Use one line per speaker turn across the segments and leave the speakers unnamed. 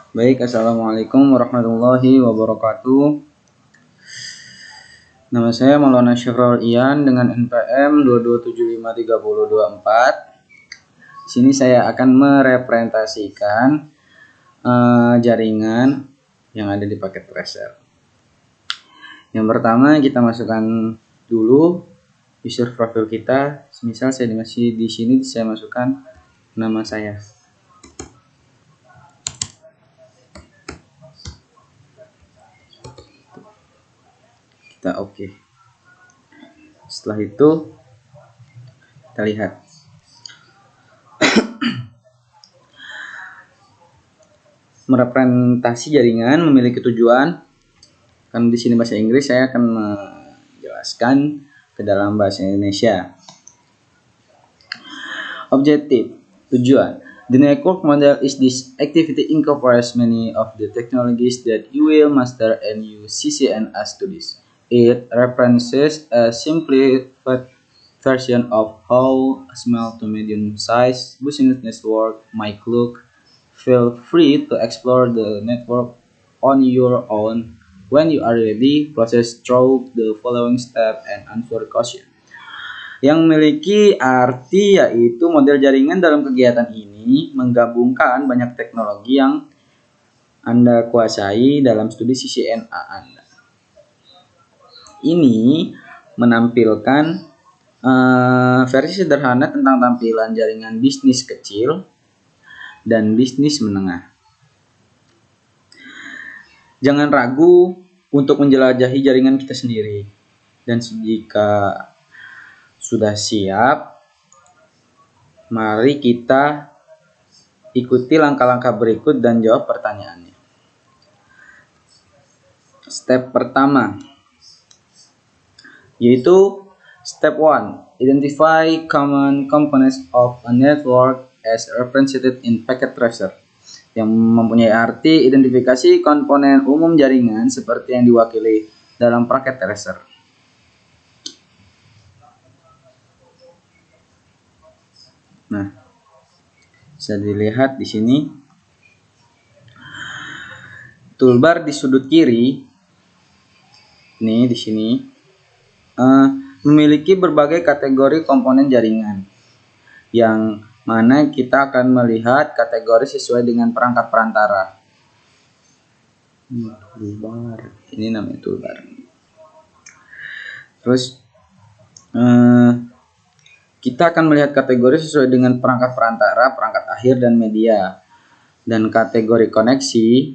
Baik, Assalamualaikum warahmatullahi wabarakatuh. Nama saya Maulana Syafrul Ian dengan NPM 2275324. Di sini saya akan merepresentasikan jaringan yang ada di paket tracer. Yang pertama kita masukkan dulu user profil kita. Misal saya masih di sini, saya masukkan nama saya. Kita oke. Setelah itu kita lihat merepresentasi jaringan memiliki tujuan. Kan di sini bahasa Inggris, saya akan menjelaskan ke dalam bahasa Indonesia. Objektif, tujuan. The network model is this activity incorporates many of the technologies that you will master and use CCNA studies. It represents a simplified version of how a small to medium-sized business network might look. Feel free to explore the network on your own. When you are ready, process through the following step and answer question. Yang memiliki arti yaitu model jaringan dalam kegiatan ini menggabungkan banyak teknologi yang Anda kuasai dalam studi CCNA Anda. Ini menampilkan versi sederhana tentang tampilan jaringan bisnis kecil dan bisnis menengah. Jangan ragu untuk menjelajahi jaringan kita sendiri. Dan jika sudah siap, mari kita ikuti langkah-langkah berikut dan jawab pertanyaannya. Step pertama yaitu step 1. Identify common components of a network as represented in packet tracer. Yang mempunyai arti identifikasi komponen umum jaringan seperti yang diwakili dalam packet tracer. Nah, bisa dilihat di sini toolbar di sudut kiri. Ini di sini memiliki berbagai kategori komponen jaringan, yang mana kita akan melihat kategori sesuai dengan perangkat perantara. Toolbar, ini namanya toolbar. Terus kita akan melihat kategori sesuai dengan perangkat perantara, perangkat akhir, dan media. Dan kategori koneksi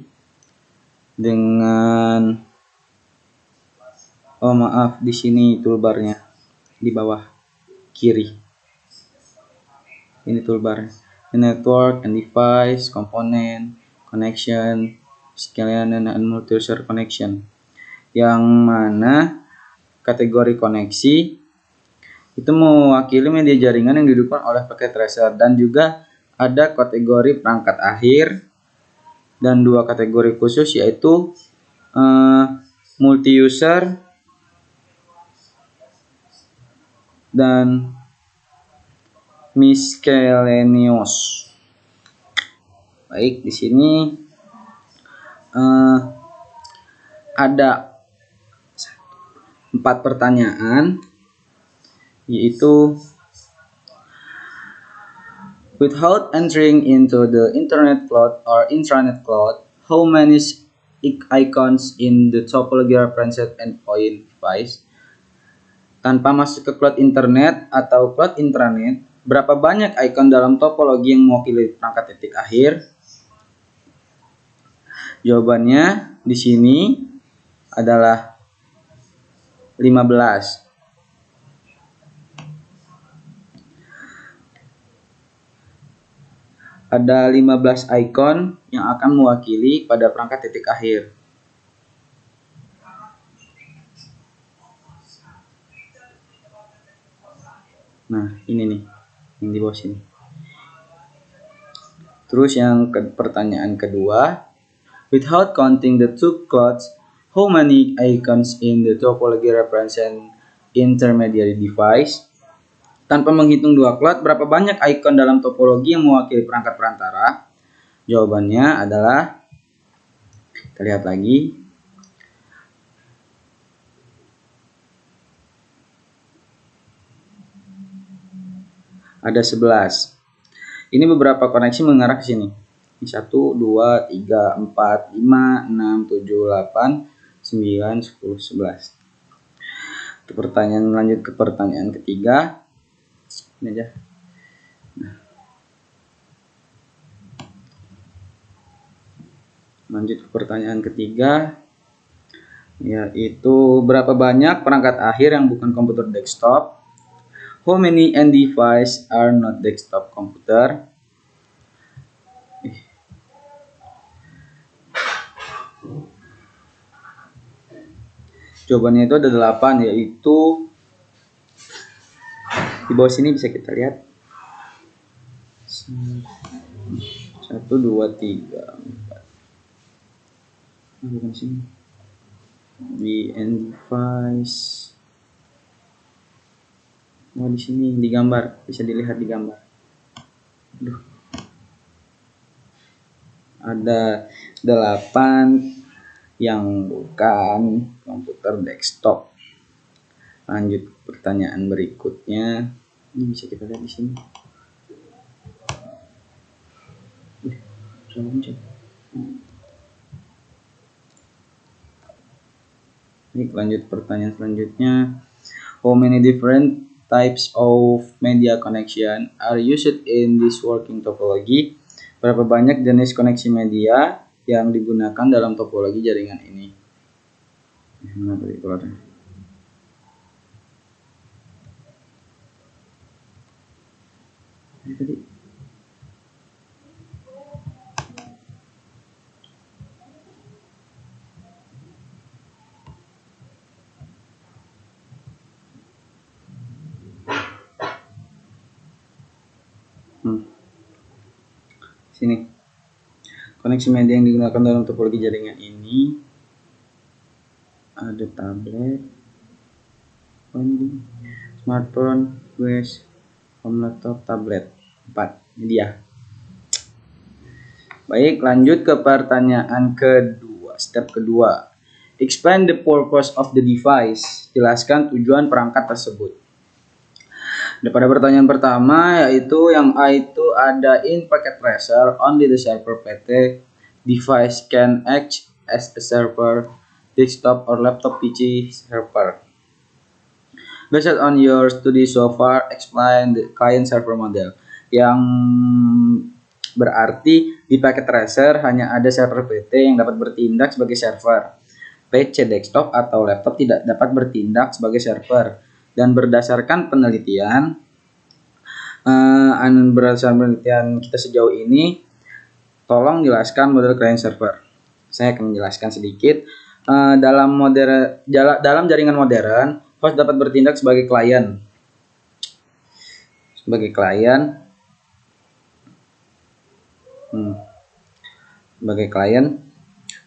dengan di sini toolbarnya di bawah kiri. Ini toolbar. Network and device, component, connection, scaling and multi-user connection. Yang mana kategori koneksi itu mewakili media jaringan yang didukung oleh packet tracer, dan juga ada kategori perangkat akhir dan dua kategori khusus yaitu multi-user dan miscellaneous. Baik, di sini ada 4 pertanyaan, yaitu without entering into the internet cloud or intranet cloud, how many icons in the topology represented endpoint device? Tanpa masuk ke cloud internet atau cloud intranet, berapa banyak icon dalam topologi yang mewakili perangkat titik akhir? Jawabannya di sini adalah 15. Ada 15 icon yang akan mewakili pada perangkat titik akhir. Nah, ini nih yang di bawah sini. Terus yang pertanyaan kedua, without counting the two clouds, how many icons in the topology represent intermediary device? Tanpa menghitung dua cloud, berapa banyak icon dalam topologi yang mewakili perangkat perantara? Jawabannya adalah, kita lihat lagi, ada 11. Ini beberapa koneksi mengarah ke sini. 1, 2, 3, 4, 5, 6, 7, 8, 9, 10, 11. Itu pertanyaan, lanjut ke pertanyaan ketiga. Ini aja. Lanjut ke pertanyaan ketiga, yaitu berapa banyak perangkat akhir yang bukan komputer desktop? How many end devices are not desktop computer? Jawabannya itu ada 8, yaitu di bawah sini bisa kita lihat. 1, 2, 3, 4. Bukan sini. Di end device. Oh, di sini di gambar, bisa dilihat di gambar. Aduh. Ada 8 yang bukan komputer desktop. Lanjut pertanyaan berikutnya. Ini bisa kita lihat di sini. Lanjut pertanyaan selanjutnya. How many different types of media connection are used in this working topology? Berapa banyak jenis koneksi media yang digunakan dalam topologi jaringan ini? Mana tadi keluarnya? Tadi. Sini. Koneksi media yang digunakan dalam topologi jaringan ini ada tablet, smartphone, home laptop, tablet. 4 media. Baik, lanjut ke pertanyaan kedua. Step kedua. Explain the purpose of the device. Jelaskan tujuan perangkat tersebut. Pada pertanyaan pertama, yaitu yang A itu ada in packet tracer only the server PT device can act as a server, desktop or laptop PC server. Based on your study so far, explain the client server model. Yang berarti di packet tracer hanya ada server PT yang dapat bertindak sebagai server. PC desktop atau laptop tidak dapat bertindak sebagai server. Dan berdasarkan penelitian kita sejauh ini, tolong jelaskan model client server. Saya akan menjelaskan sedikit. Dalam jaringan modern, host dapat bertindak sebagai klien. Sebagai klien,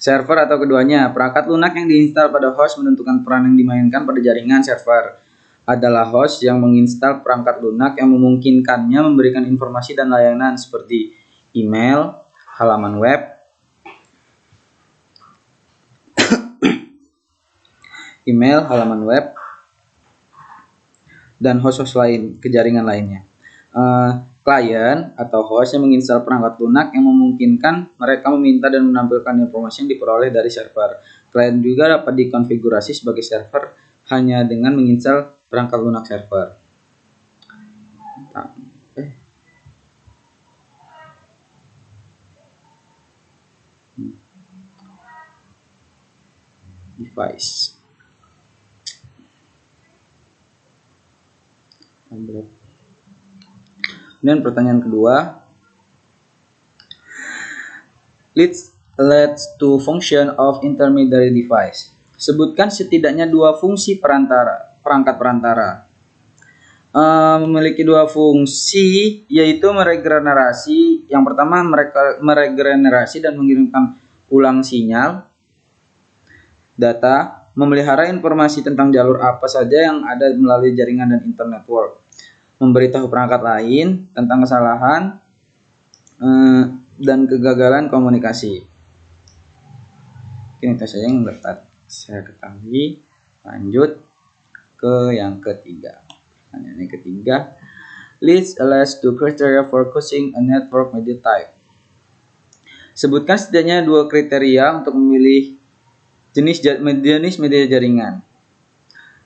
server atau keduanya. Perangkat lunak yang diinstal pada host menentukan peran yang dimainkan pada jaringan server. Adalah host yang menginstal perangkat lunak yang memungkinkannya memberikan informasi dan layanan seperti email, halaman web, dan host-host lain ke jaringan lainnya. Klien atau host yang menginstal perangkat lunak yang memungkinkan mereka meminta dan menampilkan informasi yang diperoleh dari server. Klien juga dapat dikonfigurasi sebagai server hanya dengan menginstal perangkat lunak server. Device. Kemudian pertanyaan kedua. Let's to function of intermediary device. Sebutkan setidaknya 2 fungsi perangkat perantara. Memiliki 2 fungsi, yaitu meregenerasi. Yang pertama, meregenerasi dan mengirimkan ulang sinyal data, memelihara informasi tentang jalur apa saja yang ada melalui jaringan dan internet network. memberitahu perangkat lain tentang kesalahan dan kegagalan komunikasi. Ini saja yang dapat saya ketahui. Lanjut ke yang ketiga. Pertanyaan yang ketiga, list to criteria for choosing a network media type. Sebutkan setidaknya 2 kriteria untuk memilih jenis media jaringan.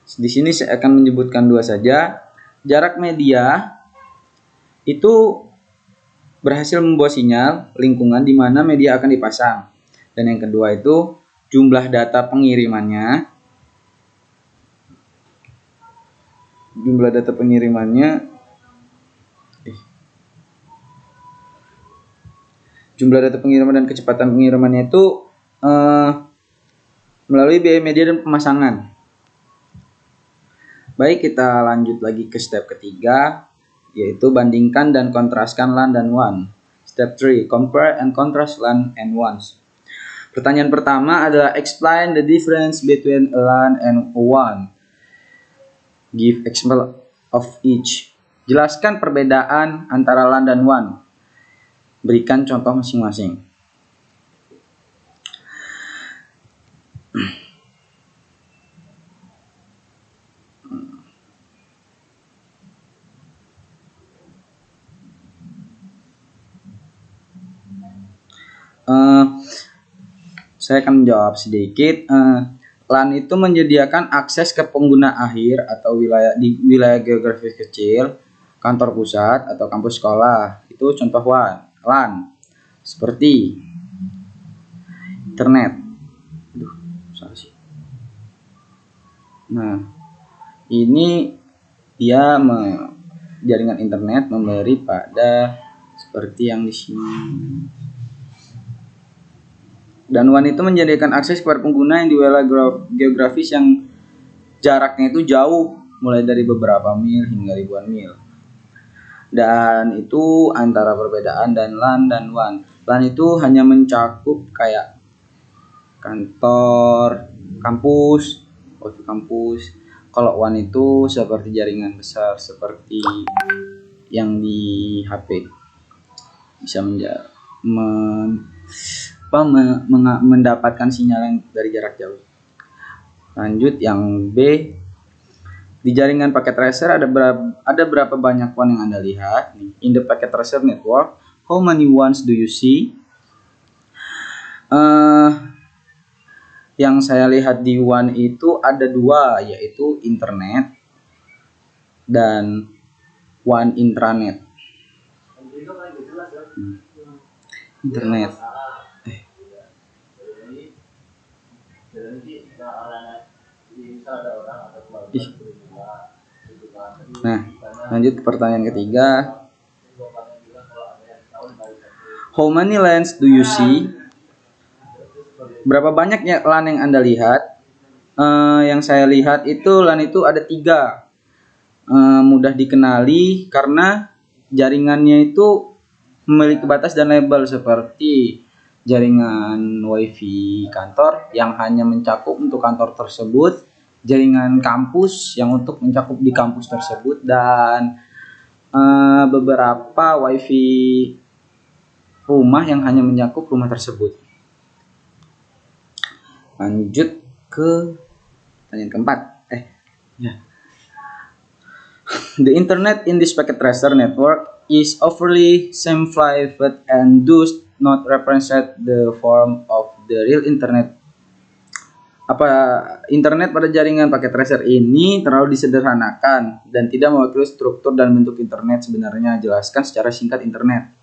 Di sini saya akan menyebutkan 2 saja. Jarak media itu berhasil membawa sinyal lingkungan di mana media akan dipasang. Dan yang kedua itu jumlah data pengirimannya. Jumlah data pengiriman dan kecepatan pengirimannya itu melalui biaya media dan pemasangan. Baik, kita lanjut lagi ke step ketiga, yaitu bandingkan dan kontraskan LAN dan WAN. Step 3, compare and contrast LAN and WAN. Pertanyaan pertama adalah explain the difference between a LAN and a WAN. Give example of each. Jelaskan perbedaan antara LAN dan WAN. Berikan contoh masing-masing. Saya akan menjawab sedikit. LAN itu menyediakan akses ke pengguna akhir atau wilayah geografis kecil, kantor pusat atau kampus sekolah. Itu contoh LAN. Seperti internet. Nah, ini dia jaringan internet memberi pada seperti yang di sini. Dan WAN itu menyediakan akses kepada pengguna yang di wilayah geografis yang jaraknya itu jauh, mulai dari beberapa mil hingga ribuan mil. Dan itu antara perbedaan dan LAN dan WAN. LAN itu hanya mencakup kayak kantor, kampus, wifi kampus. Kalau WAN itu seperti jaringan besar, seperti yang di HP. Bisa mendapatkan sinyal yang dari jarak jauh. Lanjut yang B. Di jaringan packet tracer ada berapa banyak WAN yang Anda lihat? In the packet tracer network, how many WANs do you see? Yang saya lihat di WAN itu ada 2, yaitu internet dan WAN intranet. Internet. Nah, lanjut ke pertanyaan ketiga. How many LANs do you see? Berapa banyaknya LAN yang Anda lihat? Yang saya lihat itu LAN itu ada 3. Mudah dikenali karena jaringannya itu memiliki batas dan label seperti jaringan WiFi kantor yang hanya mencakup untuk kantor tersebut, jaringan kampus yang untuk mencakup di kampus tersebut, dan beberapa WiFi rumah yang hanya mencakup rumah tersebut. Lanjut ke pertanyaan keempat. The internet in this packet tracer network is overly simplified and does not represent the form of the real internet. Internet pada jaringan packet tracer ini terlalu disederhanakan dan tidak mewakili struktur dan bentuk internet sebenarnya. Jelaskan secara singkat internet.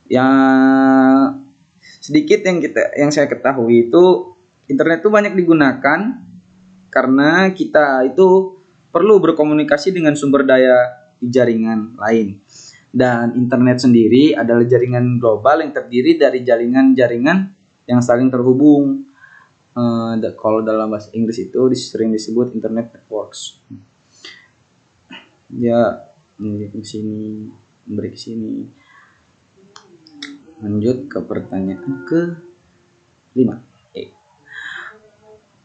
Yang sedikit yang saya ketahui itu internet itu banyak digunakan karena kita itu perlu berkomunikasi dengan sumber daya di jaringan lain. Dan internet sendiri adalah jaringan global yang terdiri dari jaringan-jaringan yang saling terhubung. Kalau dalam bahasa Inggris itu sering disebut internet networks. Ya, memberi ke sini. Lanjut ke pertanyaan ke-5.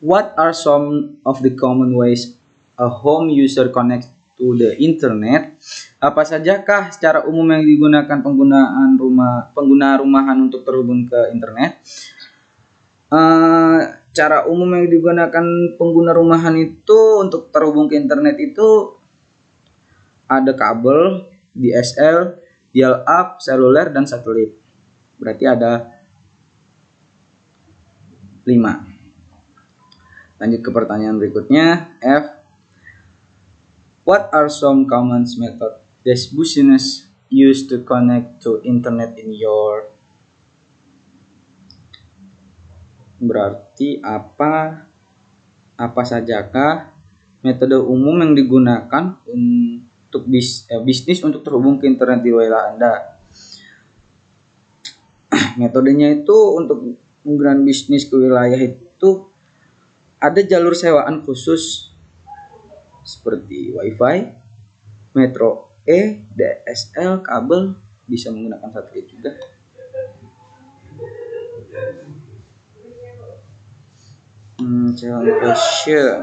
What are some of the common ways a home user connects to the internet. Apa sajakah secara umum yang digunakan pengguna rumahan untuk terhubung ke internet? Cara umum yang digunakan pengguna rumahan itu untuk terhubung ke internet itu ada kabel, DSL, dial-up, seluler, dan satelit. Berarti ada 5. Lanjut ke pertanyaan berikutnya. F. What are some common methods that business use to connect to internet in your? Berarti apa sajakah metode umum yang digunakan untuk bisnis untuk terhubung ke internet di wilayah Anda? Metodenya itu untuk penggunaan bisnis ke wilayah itu ada jalur sewaan khusus seperti WiFi, Metro E, DSL, kabel, bisa menggunakan satelit juga. Calon question.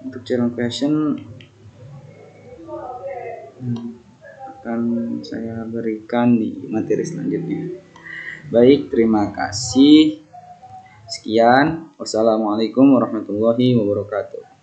Untuk calon question akan saya berikan di materi selanjutnya. Baik, terima kasih. Sekian. Wassalamualaikum warahmatullahi wabarakatuh.